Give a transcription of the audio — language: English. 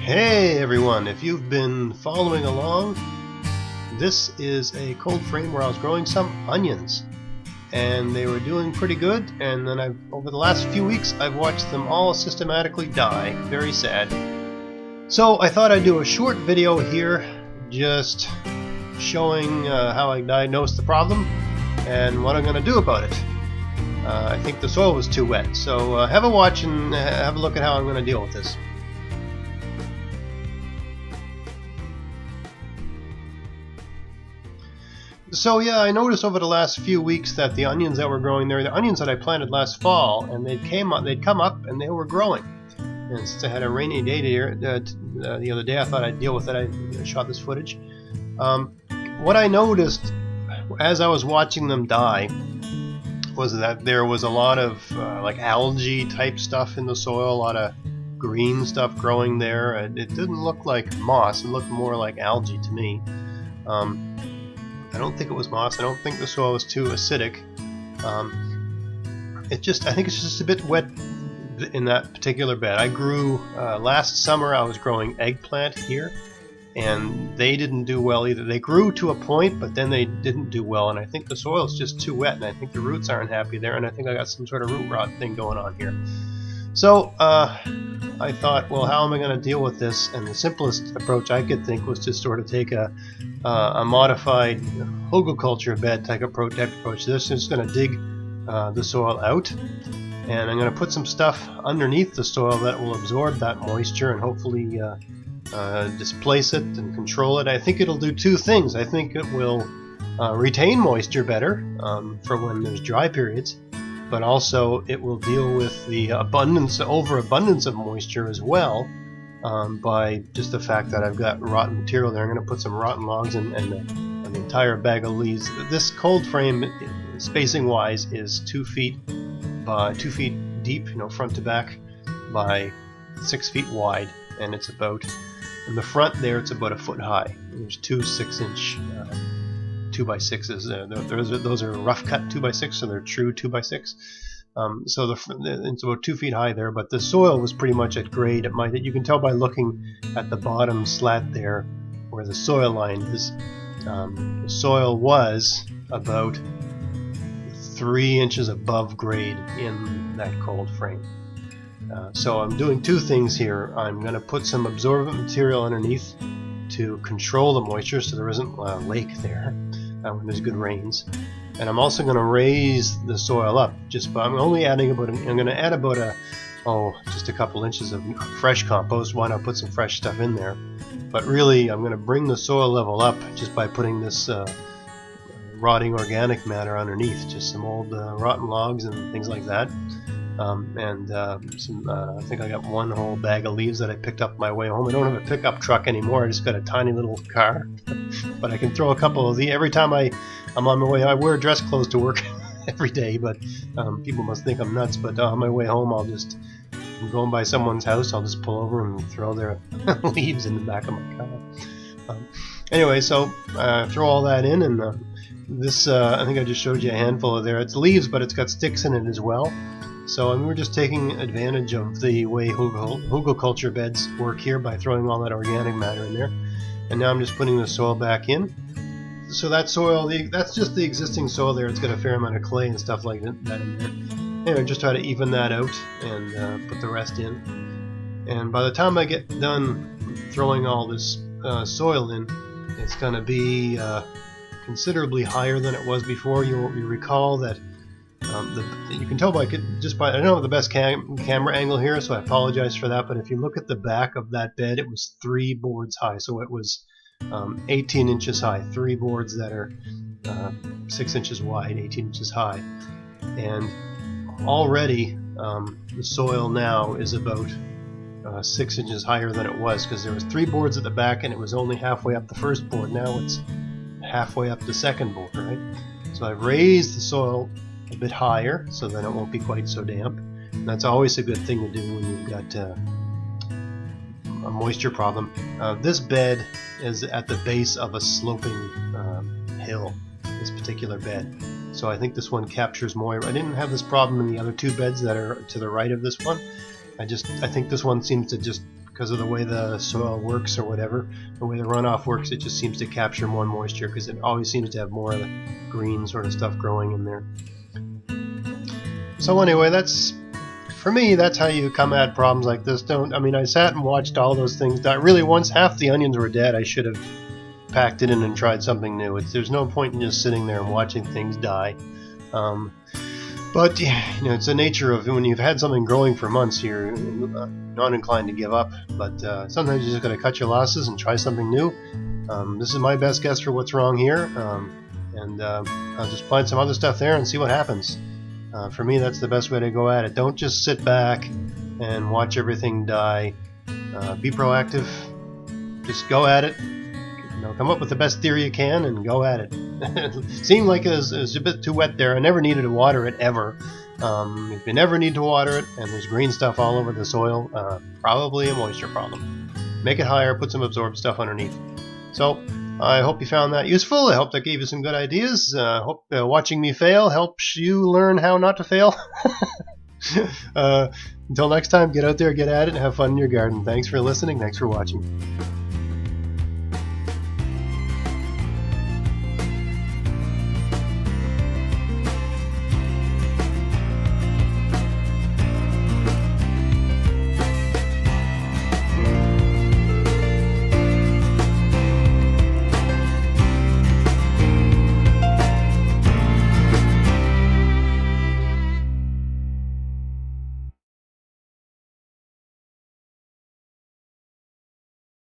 Hey everyone, if you've been following along, this is a cold frame where I was growing some onions and they were doing pretty good, and then over the last few weeks I've watched them all systematically die. Very sad. So I thought I'd do a short video here just showing how I diagnosed the problem and what I'm going to do about it. I think the soil was too wet, so have a watch and have a look at how I'm going to deal with this. So yeah, I noticed over the last few weeks that the onions that were growing there, the onions that I planted last fall, and they'd come up and they were growing. And since I had a rainy day here, the other day, I thought I'd deal with it. I shot this footage. What I noticed as I was watching them die was that there was a lot of like algae type stuff in the soil, a lot of green stuff growing there. It didn't look like moss; it looked more like algae to me. I don't think it was moss. I don't think the soil was too acidic. I think it's just a bit wet in that particular bed. I grew last summer. I was growing eggplant here, and they didn't do well either. They grew to a point, but then they didn't do well. And I think the soil's just too wet, and I think the roots aren't happy there. And I think I got some sort of root rot thing going on here. So I thought, well, how am I going to deal with this? And the simplest approach I could think was to sort of take a modified hugelkultur bed type approach. This is going to dig the soil out, and I'm going to put some stuff underneath the soil that will absorb that moisture and hopefully displace it and control it. I think it'll do two things. I think it will retain moisture better for when there's dry periods, but also it will deal with the overabundance of moisture as well, by just the fact that I've got rotten material there. I'm going to put some rotten logs and an entire bag of leaves. This cold frame, spacing wise, is 2 feet by 2 feet deep, front to back, by 6 feet wide, and it's about, in the front there, it's about 1 foot high. There's two 6-inch 2x6s. Those are rough cut 2x6, so they're true 2x6. So it's about 2 feet high there, but the soil was pretty much at grade. You can tell by looking at the bottom slat there, where the soil line is. The soil was about 3 inches above grade in that cold frame. So I'm doing two things here. I'm going to put some absorbent material underneath to control the moisture, so there isn't a lake there when there's good rains. And I'm also going to raise the soil up. I'm only adding I'm going to add about just a couple inches of fresh compost. Why not put some fresh stuff in there? But really, I'm going to bring the soil level up just by putting this rotting organic matter underneath, just some old rotten logs and things like that. I think I got one whole bag of leaves that I picked up my way home. I don't have a pickup truck anymore. I just got a tiny little car, but I can throw a couple of these every time I'm on my way. I wear dress clothes to work every day, but people must think I'm nuts. But on my way home, I'm going by someone's house. I'll just pull over and throw their leaves in the back of my car. Anyway, so throw all that in, and this I think I just showed you a handful of there. It's leaves, but it's got sticks in it as well. So we're just taking advantage of the way hugelkultur beds work here by throwing all that organic matter in there. And now I'm just putting the soil back in. So that soil, that's just the existing soil there. It's got a fair amount of clay and stuff like that in there. Anyway, just try to even that out and put the rest in. And by the time I get done throwing all this soil in, it's going to be considerably higher than it was before. You recall that you can tell I don't have the best camera angle here, so I apologize for that, but if you look at the back of that bed, it was 3 boards high, so it was 18 inches high, 3 boards that are 6 inches wide, 18 inches high, and already the soil now is about 6 inches higher than it was, because there was 3 boards at the back and it was only halfway up the first board. Now it's halfway up the second board, right? So I've raised the soil a bit higher, so then it won't be quite so damp. And that's always a good thing to do when you've got a moisture problem. This bed is at the base of a sloping hill, this particular bed. So I think this one captures more. I didn't have this problem in the other 2 beds that are to the right of this one. I think this one seems to just because of the way the soil works or whatever, the way the runoff works, it just seems to capture more moisture because it always seems to have more of the green sort of stuff growing in there. So anyway, for me, that's how you come at problems like this. I sat and watched all those things die. Really, once half the onions were dead, I should have packed it in and tried something new. There's no point in just sitting there and watching things die. But it's the nature of when you've had something growing for months, you're not inclined to give up. But sometimes you just got to cut your losses and try something new. This is my best guess for what's wrong here, and I'll just plant some other stuff there and see what happens. For me, that's the best way to go at it. Don't just sit back and watch everything die. Be proactive. Just go at it. Come up with the best theory you can and go at it. Seemed like it was a bit too wet there. I never needed to water it ever. If you never need to water it and there's green stuff all over the soil, probably a moisture problem. Make it higher, put some absorbed stuff underneath. So I hope you found that useful. I hope that gave you some good ideas. I hope watching me fail helps you learn how not to fail. Until next time, get out there, get at it, and have fun in your garden. Thanks for listening. Thanks for watching.